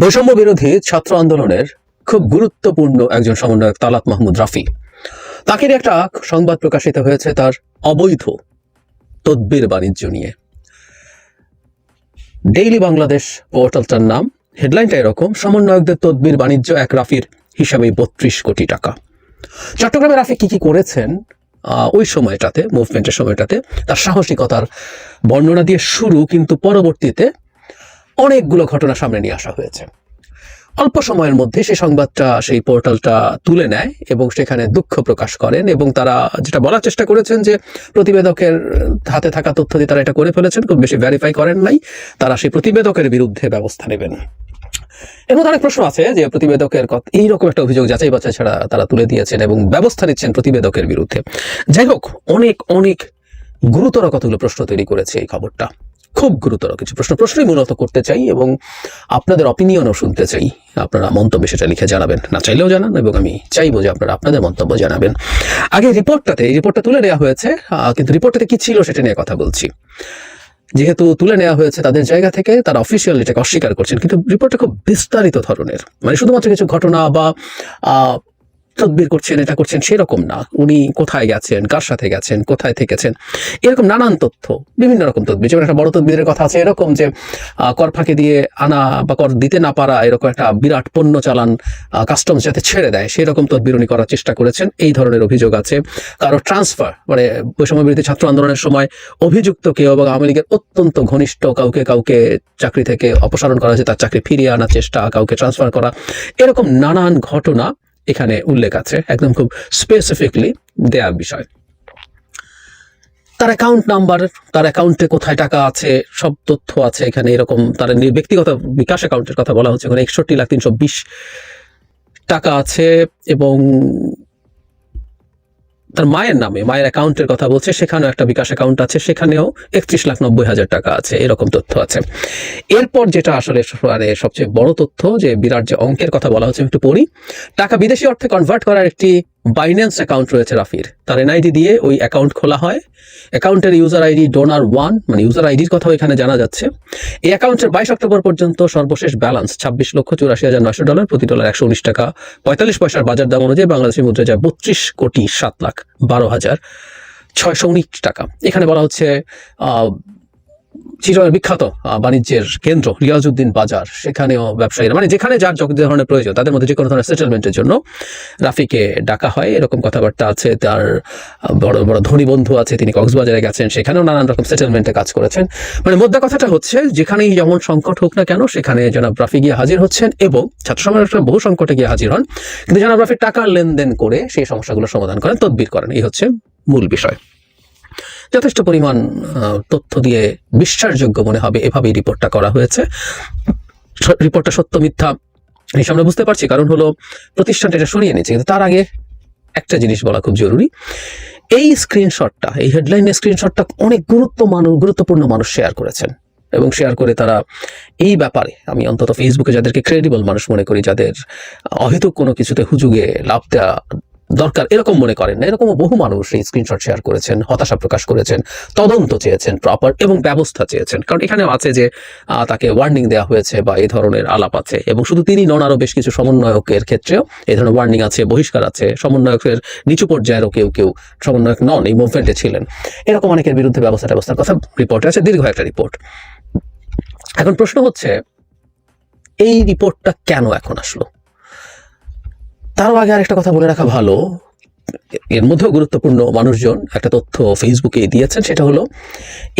বৈষম্য বিরোধী ছাত্র আন্দোলনের খুব গুরুত্বপূর্ণ একজন সমন্বয়ক তালাত মাহমুদ রাফি, তাকে নিয়ে একটা সংবাদ প্রকাশিত হয়েছে তার অবৈধ তদবির বাণিজ্য নিয়ে। ডেইলি বাংলাদেশ পোর্টালটার নাম, হেডলাইনটা এরকম, সমন্বয়কদের তদবির বাণিজ্য এক রাফির হিসাবে 32 কোটি টাকা। চট্টগ্রামে রাফি কি কি করেছেন ওই সময়টাতে, মুভমেন্টের সময়টাতে, তার সাহসিকতার বর্ণনা দিয়ে শুরু, কিন্তু পরবর্তীতে অনেকগুলো ঘটনা সামনে নিয়ে আসা হয়েছে। অল্প সময়ের মধ্যে সেই সংবাদটা সেই পোর্টালটা তুলে নেয় এবং সেখানে দুঃখ প্রকাশ করেন, এবং তারা যেটা বলার চেষ্টা করেছেন যে প্রতিবেদকের হাতে থাকা তথ্য দিয়ে তারা এটা করে ফেলেছেন, খুব বেশি ভেরিফাই করেন নাই, তারা সেই প্রতিবেদকের বিরুদ্ধে ব্যবস্থা নেবেন। এর মধ্যে অনেক প্রশ্ন আছে যে প্রতিবেদকের এইরকম একটা অভিযোগ যাচাই বাছাই ছাড়া তারা তুলে দিয়েছেন এবং ব্যবস্থা নিচ্ছেন প্রতিবেদকের বিরুদ্ধে। যাই হোক, অনেক অনেক গুরুতর কতগুলো প্রশ্ন তৈরি করেছে এই খবরটা। খুব গুরুতর কিছু প্রশ্নই মূলত করতে চাই এবং আপনাদের অপিনিয়নও শুনতে চাই। আপনারা মন্তব্যে সেটা লিখে জানাবেন, না চাইলেও জানান, এবং আমি চাইবো যে আপনারা আপনাদের মন্তব্য জানাবেন। আগে এই রিপোর্টটা তুলে নেওয়া হয়েছে, কিন্তু রিপোর্টটাতে কি ছিল সেটা নিয়ে কথা বলছি। যেহেতু তুলে নেওয়া হয়েছে তাদের জায়গা থেকে, তারা অফিসিয়ালি এটাকে অস্বীকার করছেন, কিন্তু রিপোর্টটা খুব বিস্তারিত ধরনের, মানে শুধুমাত্র কিছু ঘটনা বা তদবির করছেন, এটা করছেন সেরকম না। উনি কোথায় গেছেন, কার সাথে গেছেন, কোথায় থেকেছেন, এরকম নানান তথ্য, বিভিন্ন রকম তদবির। যেমন একটা বড় তদবিরের কথা আছে এরকম যে কর ফাঁকি দিয়ে আনা বা কর দিতে না পারা এরকম একটা বিরাট পণ্য চালান কাস্টমস যাতে ছেড়ে দেয়, সেরকম তদবির উনি করার চেষ্টা করেছেন, এই ধরনের অভিযোগ আছে। কারো ট্রান্সফার, মানে বৈষম্য বিরোধী ছাত্র আন্দোলনের সময় অভিযুক্ত কেউ এবং আওয়ামী লীগের অত্যন্ত ঘনিষ্ঠ কাউকে চাকরি থেকে অপসারণ করা হয়েছে, তার চাকরি ফিরিয়ে আনার চেষ্টা, কাউকে ট্রান্সফার করা, এরকম নানান ঘটনা এখানে উল্লেখ আছে, একদম খুব স্পেসিফিকলি দেয়া বিষয়। তার অ্যাকাউন্ট নাম্বার, তার অ্যাকাউন্টে কোথায় টাকা আছে, সব তথ্য আছে এখানে। এরকম তার ব্যক্তিগত বিকাশ অ্যাকাউন্টের কথা বলা হচ্ছে, ওখানে 61,320 টাকা আছে, এবং তার মায়ের নামে, মায়ের অ্যাকাউন্টের কথা বলছে, সেখানেও একটা বিকাশ অ্যাকাউন্ট আছে, সেখানেও 31,90,000 টাকা আছে, এরকম তথ্য আছে। এরপর যেটা আসলে মানে সবচেয়ে বড় তথ্য, যে বিরাট যে অঙ্কের কথা বলা হচ্ছে, একটু পড়ি। টাকা বিদেশি অর্থে কনভার্ট করার একটি বাইন্যান্স অ্যাকাউন্ট রয়েছে রাফির, তার এনআইডি দিয়ে ওই অ্যাকাউন্ট খোলা হয়। অ্যাকাউন্টের ইউজার আইডি ডোনার1, মানে ইউজার আইডির কথাও এখানে জানা যাচ্ছে। এই অ্যাকাউন্টের 22 অক্টোবর পর্যন্ত সর্বশেষ ব্যালেন্স $26,84,900, প্রতি ডলার 119 টাকা 45 পয়সার বাজার দাম অনুযায়ী বাংলাদেশি মুদ্রায় যায় 32,07,12,619 টাকা। এখানে বলা হচ্ছে চিরনের বিখ্যাত বাণিজ্যের কেন্দ্র রিয়াজউদ্দিন বাজার, সেখানেও ব্যবসায়ীরা, মানে যেখানে যার যে ধরনের প্রয়োজন, তাদের মধ্যে যে কোনো ধরনের সেটেলমেন্টের জন্য রাফিকে ডাকা হয়, এরকম কথাবার্তা আছে। তার বড় বড় ধনী বন্ধু আছে, তিনি কক্সবাজারে গেছেন, সেখানেও নানান রকম সেটেলমেন্টে কাজ করেছেন। মানে মোদ্দা কথাটা হচ্ছে, যেখানেই যেমন সংকট হোক না কেন, সেখানে জনাব রাফি গিয়ে হাজির হচ্ছেন, এবং ছাত্র সমাজের বহু সংকটে গিয়ে হাজির হন, কিন্তু জনাব রাফি টাকার লেনদেন করে সেই সমস্যাগুলো সমাধান করেন, তদবির করেন। এই হচ্ছে মূল বিষয়। যথেষ্ট পরিমাণ তথ্য দিয়ে বিশ্বাসযোগ্য মনে হবে এভাবেই রিপোর্টটা করা হয়েছে। রিপোর্টটা সত্য মিথ্যা হিসেবে আমরা বুঝতে পারছি, কারণ হলো প্রতিষ্ঠানটা এটা সরিয়ে নিয়েছে। কিন্তু তার আগে একটা জিনিস বলা খুব জরুরি। এই স্ক্রিনশটটা, এই হেডলাইনের স্ক্রিনশটটা অনেক গুরুত্বপূর্ণ মানুষ শেয়ার করেছেন, এবং শেয়ার করে তারা এই ব্যাপারে, আমি অন্তত ফেসবুকে যাদেরকে ক্রেডিবল মানুষ মনে করি, যাদের অহেতুক কোনো কিছুতে হুজুগে লাভ দেওয়া দরকার এরকম মনে করেন না, এরকম বহু মানুষ এই স্ক্রিনশট শেয়ার করেছেন, হতাশা প্রকাশ করেছেন, তদন্ত চেয়েছেন প্রপার, এবং ব্যবস্থা চেয়েছেন। কারণ এখানেও আছে যে তাকে ওয়ার্নিং দেওয়া হয়েছে বা এই ধরনের আলাপ আছে, এবং শুধু তিনি নন, আরও বেশ কিছু সমন্বয়কের ক্ষেত্রেও এই ধরনের ওয়ার্নিং আছে, বহিষ্কার আছে। সমন্বয়কের নিচু পর্যায়েরও কেউ সমন্বয়ক নন, এই মুভমেন্টে ছিলেন, এরকম অনেকের বিরুদ্ধে ব্যবস্থার কথা রিপোর্টে আছে, দীর্ঘ একটা রিপোর্ট। এখন প্রশ্ন হচ্ছে, এই রিপোর্টটা কেন এখন আসলো? তারও আগে আরেকটা কথা বলে রাখা ভালো, এর মধ্যেও গুরুত্বপূর্ণ মানুষজন একটা তথ্য ফেসবুকে দিয়েছেন, সেটা হলো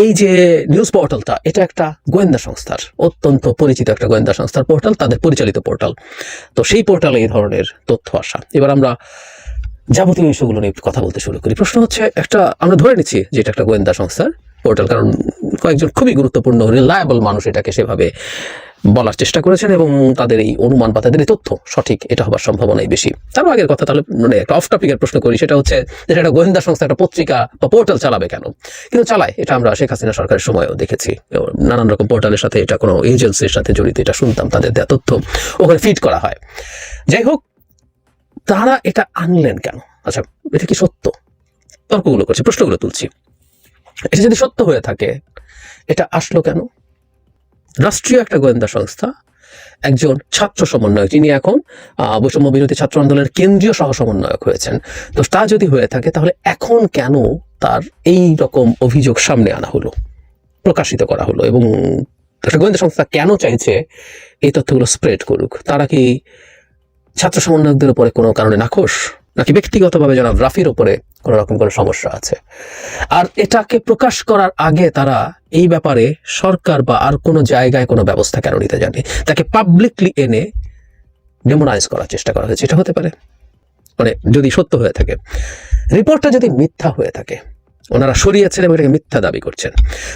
এই যে নিউজ পোর্টালটা, এটা একটা গোয়েন্দা সংস্থার, অত্যন্ত পরিচিত একটা গোয়েন্দা সংস্থার পোর্টাল, তাদের পরিচালিত পোর্টাল। তো সেই পোর্টালে এই ধরনের তথ্য আসা। এবার আমরা যাবতীয় ইস্যুগুলো নিয়ে কথা বলতে শুরু করি। প্রশ্ন হচ্ছে, আমরা ধরে নিচ্ছি যে এটা একটা গোয়েন্দা সংস্থার পোর্টাল, কারণ কয়েকজন খুবই গুরুত্বপূর্ণ রিলায়েবল মানুষ এটাকে সেভাবে বলার চেষ্টা করেছেন, এবং তাদের এই অনুমান বা তাদের এই তথ্য সঠিক, এটা হবার সম্ভাবনাই বেশি। তার আগের কথা, তাহলে মানে একটা অফ টপিকের প্রশ্ন করি, সেটা হচ্ছে যে একটা গোয়েন্দা সংস্থা একটা পত্রিকা বা পোর্টাল চালাবে কেন? কিন্তু চালায়, এটা আমরা শেখ হাসিনা সরকারের সময়ও দেখেছি। নানান রকম পোর্টালের সাথে, এটা কোনো এজেন্সির সাথে জড়িত, এটা শুনতাম, তাদের দেওয়া তথ্য ওখানে ফিড করা হয়। যাই হোক, তারা এটা আনলেন কেন? আচ্ছা, এটা কি সত্য? তর্কগুলো করছি, প্রশ্নগুলো তুলছি। এটা যদি সত্য হয়ে থাকে, এটা আসলো কেন? রাষ্ট্রীয় একটা গোয়েন্দা সংস্থা একজন ছাত্র সমন্বয়ক, যিনি এখন বৈষম্য বিরোধী ছাত্র আন্দোলনের কেন্দ্রীয় সহ সমন্বয়ক হয়েছেন। তো তা যদি হয়ে থাকে তাহলে এখন কেন তার এই রকম অভিযোগ সামনে আনা হলো, প্রকাশিত করা হলো, এবং একটা গোয়েন্দা সংস্থা কেন চাইছে এই তথ্যগুলো স্প্রেড করুক? তারা কি ছাত্র সমন্বয়কদের উপরে কোনো কারণে নাখোশ, নাকি ব্যক্তিগতভাবে জনাব রাফির উপরে কোনো রকম কোনো সমস্যা আছে? আর এটাকে প্রকাশ করার আগে তারা এই ব্যাপারে সরকার বা আর কোনো জায়গায় কোনো ব্যবস্থা কেন নিতে যায়নি? তাকে পাবলিকলি এনে ডেমোনাইজ করার চেষ্টা করা হয়েছে। এটা হতে পারে, মানে যদি সত্য হয়ে থাকে, রিপোর্টটা যদি মিথ্যা হয়ে থাকে, ওনারা সরিয়েছেন এবং এটাকে মিথ্যা দাবি করছেন,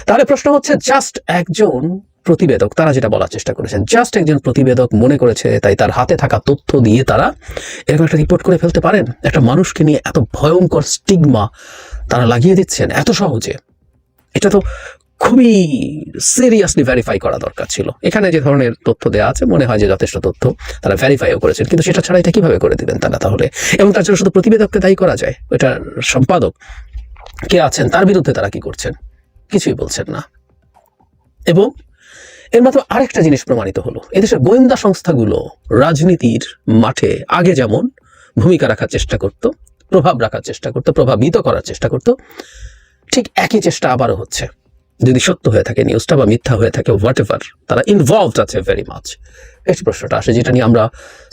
তাহলে প্রশ্ন হচ্ছে জাস্ট একজন প্রতিবেদক, তারা যেটা বলার চেষ্টা করেছেন, জাস্ট একজন প্রতিবেদক মনে করেছে তাই তার হাতে থাকা তথ্য দিয়ে তারা এরকম একটা রিপোর্ট করে ফেলতে পারেন? একটা মানুষকে নিয়ে এত ভয়ঙ্কর স্টিগমা তারা লাগিয়ে দিচ্ছেন এত সহজে, এটা তো খুবই সিরিয়াসলি ভেরিফাই করা দরকার ছিল। এখানে যে ধরনের তথ্য দেওয়া আছে মনে হয় যে যথেষ্ট তথ্য, তারা ভেরিফাইও করেছেন, কিন্তু সেটা ছাড়া এটা কিভাবে করে দিবেন তারা তাহলে? এবং তার জন্য শুধু প্রতিবেদককে দায়ী করা যায়? ওইটার সম্পাদক কে আছেন তার বিরুদ্ধে তারা কি করছেন? কিছুই বলছেন না। এবং এর মাত্র আরেকটা জিনিস প্রমাণিত হলো, এদেশের গোয়েন্দা সংস্থাগুলো রাজনীতির মাঠে আগে যেমন ভূমিকা রাখার চেষ্টা করত, প্রভাব রাখার চেষ্টা করত, প্রভাবিত করার চেষ্টা করত, ঠিক একই চেষ্টা আবারও হচ্ছে। যদি সত্য হয়ে থাকে নিউজটা বা মিথ্যা হয়ে থাকে, হোয়াট এভার, তারা ইনভলভড আছে ভেরি মাচ। এই প্রশ্নটা আসে, যেটা নিয়ে আমরা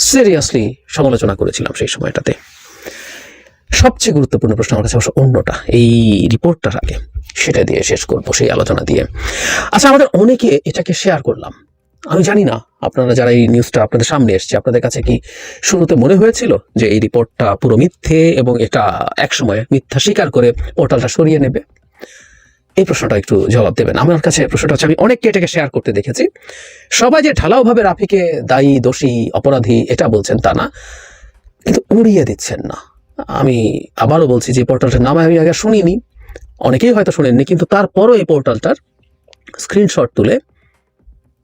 সিরিয়াসলি সমালোচনা করেছিলাম সেই সময়টাতে। সবচেয়ে গুরুত্বপূর্ণ প্রশ্ন আমার কাছে অবশ্য অন্যটা, এই রিপোর্টটার আগে সেটা দিয়ে শেষ করবো, সেই আলোচনা দিয়ে। আচ্ছা, আমাদের অনেকে এটাকে শেয়ার করলাম, আমি জানি না আপনারা যারা এই নিউজটা আপনাদের সামনে এসছে, আপনাদের কাছে কি শুরুতে মনে হয়েছিল যে এই রিপোর্টটা পুরো মিথ্যে এবং এটা একসময় মিথ্যা স্বীকার করে পোর্টালটা সরিয়ে নেবে? এই প্রশ্নটা একটু জবাব দেবেন। আমার কাছে প্রশ্নটা হচ্ছে, আমি অনেককে এটাকে শেয়ার করতে দেখেছি, সবাই যে ঢালাওভাবে রাফিকে দায়ী, দোষী, অপরাধী এটা বলছেন তা না, কিন্তু উড়িয়ে দিচ্ছেন না। আমি আবারও বলছি যে পোর্টালটার নাম আমি আগে শুনিনি, অনেকেই হয়তো শোনেননি, কিন্তু তারপরও এই পোর্টালটার স্ক্রিনশট তুলে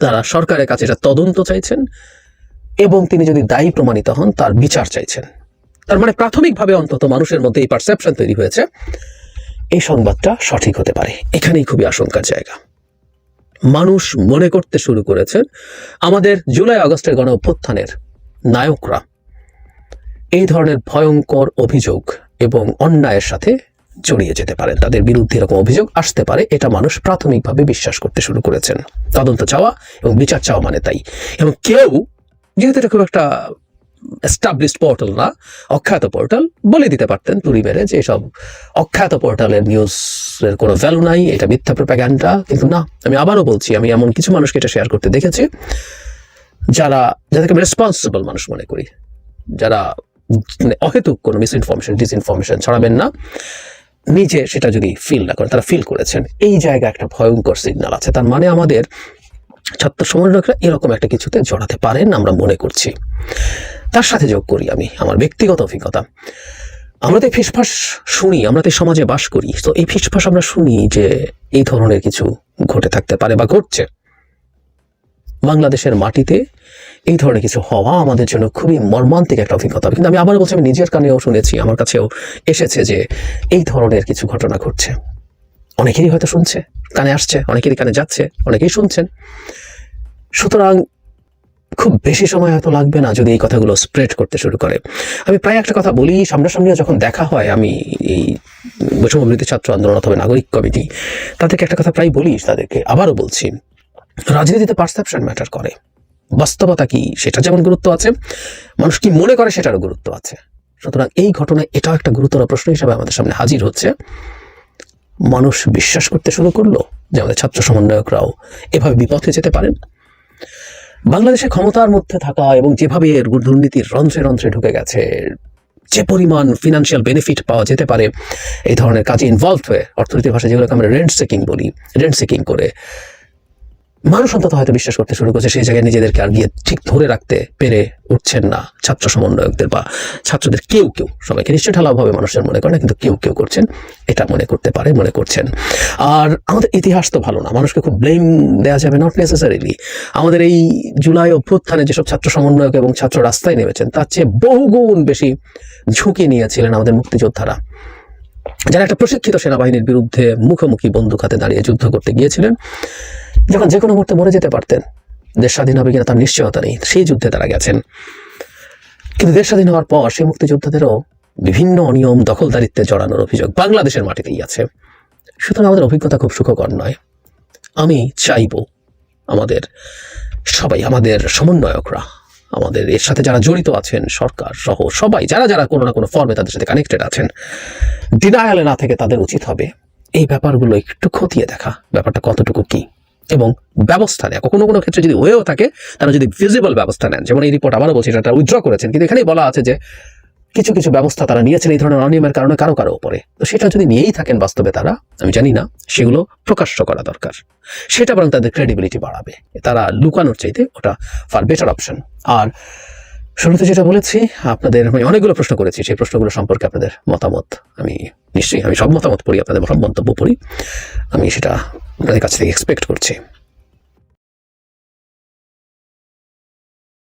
তারা সরকারের কাছে এটা তদন্ত চাইছেন এবং তিনি যদি দায়ী প্রমাণিত হন তার বিচার চাইছেন। তার মানে প্রাথমিকভাবে অন্তত মানুষের মধ্যে এই পারসেপশন তৈরি হয়েছে এই সংবাদটা সঠিক হতে পারে। এখানেই খুবই আশঙ্কার জায়গা। মানুষ মনে করতে শুরু করেছেন আমাদের জুলাই আগস্টের গণ অভ্যুত্থানের নায়করা এই ধরনের ভয়ঙ্কর অভিযোগ এবং অন্যায়ের সাথে জড়িয়ে যেতে পারেন, তাদের বিরুদ্ধে এরকম অভিযোগ আসতে পারে, এটা মানুষ প্রাথমিকভাবে বিশ্বাস করতে শুরু করেছেন। তদন্ত চাওয়া এবং বিচার চাওয়া মানে তাই। এবং কেউ, যেহেতু এটা খুব একটা এস্টাবলিশড পোর্টাল না, অখ্যাত পোর্টাল, বলে দিতে পারতেন তুড়ি মেরে যে এসব অখ্যাত পোর্টালের নিউজের কোনো ভ্যালু নাই, এটা মিথ্যা প্রোপাগান্ডা। কিন্তু না, আমি আবারও বলছি, আমি এমন কিছু মানুষকে এটা শেয়ার করতে দেখেছি যাদেরকে আমি রেসপন্সিবল মানুষ মনে করি, যারা মানে অহেতুক কোনো মিসইনফরমেশন, ডিসইনফরমেশন ছড়াবেন না, নিজে সেটা যদি ফিল না করেন, তারা ফিল করেছেন এই জায়গায় একটা ভয়ঙ্কর সিগন্যাল আছে। তার মানে আমাদের ছাত্র সমন্বয়করা এরকম একটা কিছুতে জড়াতে পারেন আমরা মনে করছি। তার সাথে যোগ করি আমি আমার ব্যক্তিগত অভিজ্ঞতা। আমরা তো ফিসফাস শুনি, আমরা তো সমাজে বাস করি, তো এই ফিসফাস আমরা শুনি যে এই ধরনের কিছু ঘটে থাকতে পারে বা ঘটছে। বাংলাদেশের মাটিতে এই ধরনের কিছু হওয়া আমাদের জন্য খুবই মর্মান্তিক একটা অভিজ্ঞতা। কিন্তু আমি আবার বলছি, আমি নিজের কানেও শুনেছি, আমার কাছেও এসেছে যে এই ধরনের কিছু ঘটনা ঘটছে। অনেকেরই হয়তো শুনছে, কানে আসছে, অনেকেরই কানে যাচ্ছে, অনেকেই শুনছেন। সুতরাং খুব বেশি সময় হয়তো লাগবে না যদি এই কথাগুলো স্প্রেড করতে শুরু করে। আমি প্রায় একটা কথা বলি, সামনাসামনিও যখন দেখা হয়, আমি এই বৈষম্য বিরোধী ছাত্র আন্দোলন অথবা নাগরিক কমিটি, তাদেরকে একটা কথা প্রায় বলি, তাদেরকে আবারও বলছি, রাজনীতিতে পারসেপশন ম্যাটার করে। বাস্তবতা কি সেটা যেমন গুরুত্ব আছে, মানুষ কি মনে করে সেটারও গুরুত্ব আছে। সুতরাং এই ঘটনায় এটাও একটা গুরুতর প্রশ্ন হিসেবে আমাদের সামনে হাজির হচ্ছে। মানুষ বিশ্বাস করতে শুরু করলো যে আমাদের ছাত্র সমন্বয়করাও এভাবে বিপথে যেতে পারেন। বাংলাদেশে ক্ষমতার মধ্যে থাকা এবং যেভাবে দুর্নীতির রন্ধ্রে রন্ধ্রে ঢুকে গেছে, যে পরিমাণ ফিনান্সিয়াল বেনিফিট পাওয়া যেতে পারে এই ধরনের কাজে ইনভলভ হয়ে, অর্থনীতির ভাষায় যেগুলোকে আমরা রেন্ট সিকিং বলি, রেন্ট সিকিং করে মানুষ অন্তত হয়তো বিশ্বাস করতে শুরু করছে সেই জায়গায় নিজেদেরকে আর গিয়ে ঠিক ধরে রাখতে পেরে উঠছেন না ছাত্র সমন্বয়কদের বা ছাত্রদের কেউ কেউ, সবাইকে নিশ্চয়ই ঢালাওভাবে মানুষের মনে করে না, কিন্তু কেউ কেউ করছেন, এটা মনে করতে পারে, মনে করছেন। আর আমাদের ইতিহাস তো ভালো না, মানুষকে খুব ব্লেম দেওয়া যাবে নট নেসেসারিলি। আমাদের এই জুলাই অভ্যুত্থানে যেসব ছাত্র সমন্বয়ক এবং ছাত্র রাস্তায় নেমেছেন তার চেয়ে বহুগুণ বেশি ঝুঁকি নিয়েছিলেন আমাদের মুক্তিযোদ্ধারা, যারা একটা প্রশিক্ষিত সেনাবাহিনীর বিরুদ্ধে মুখোমুখি বন্দুক হাতে দাঁড়িয়ে যুদ্ধ করতে গিয়েছিলেন, যখন যে কোনো মুহূর্তে মরে যেতে পারতেন, দেশ স্বাধীন হবে কিনা তার নিশ্চয়তা নেই, সেই যুদ্ধে তারা গেছেন। কিন্তু দেশ স্বাধীন হওয়ার পর সেই মুক্তিযোদ্ধাদেরও বিভিন্ন অনিয়ম দখলদারিত্বে জড়ানোর অভিযোগ বাংলাদেশের মাটিতেই আছে। সুতরাং আমাদের অভিজ্ঞতা খুব সুখকর নয়। আমি চাইব আমাদের সবাই, আমাদের সমন্বয়করা, আমাদের এর সাথে যারা জড়িত আছেন, সরকার সহ সবাই, যারা যারা কোনো না কোনো ফর্মে তাদের সাথে কানেক্টেড আছেন, ডিনায়ালে না থেকে তাদের উচিত হবে এই ব্যাপারগুলো একটু খতিয়ে দেখা, ব্যাপারটা কতটুকু কি, এবং ব্যবস্থা নেয়। কোনো কোনো ক্ষেত্রে যদি হয়েও থাকে তারা যদি ভিজিবল ব্যবস্থা নেন, যেমন এই রিপোর্ট আবারও বলছি এটা উইথড্র করেছেন, কিন্তু এখানেই বলা আছে যে কিছু কিছু ব্যবস্থা তারা নিয়েছেন এই ধরনের অনিয়মের কারণে কারো কারো উপরে। তো সেটা যদি নিয়েই থাকেন বাস্তবে তারা, আমি জানি না, সেগুলো প্রকাশ্য করা দরকার। সেটা বরং তাদের ক্রেডিবিলিটি বাড়াবে। তারা লুকানোর চাইতে ওটা ফার বেটার অপশন। আর শুরুতে যেটা বলেছি, আপনাদের আমি অনেকগুলো প্রশ্ন করেছি, সেই প্রশ্নগুলো সম্পর্কে আপনাদের মতামত আমি নিশ্চয়ই, আমি সব মতামত পড়ি, আপনাদের সব মন্তব্য পড়ি, আমি সেটা আপনাদের কাছ থেকে এক্সপেক্ট করছি।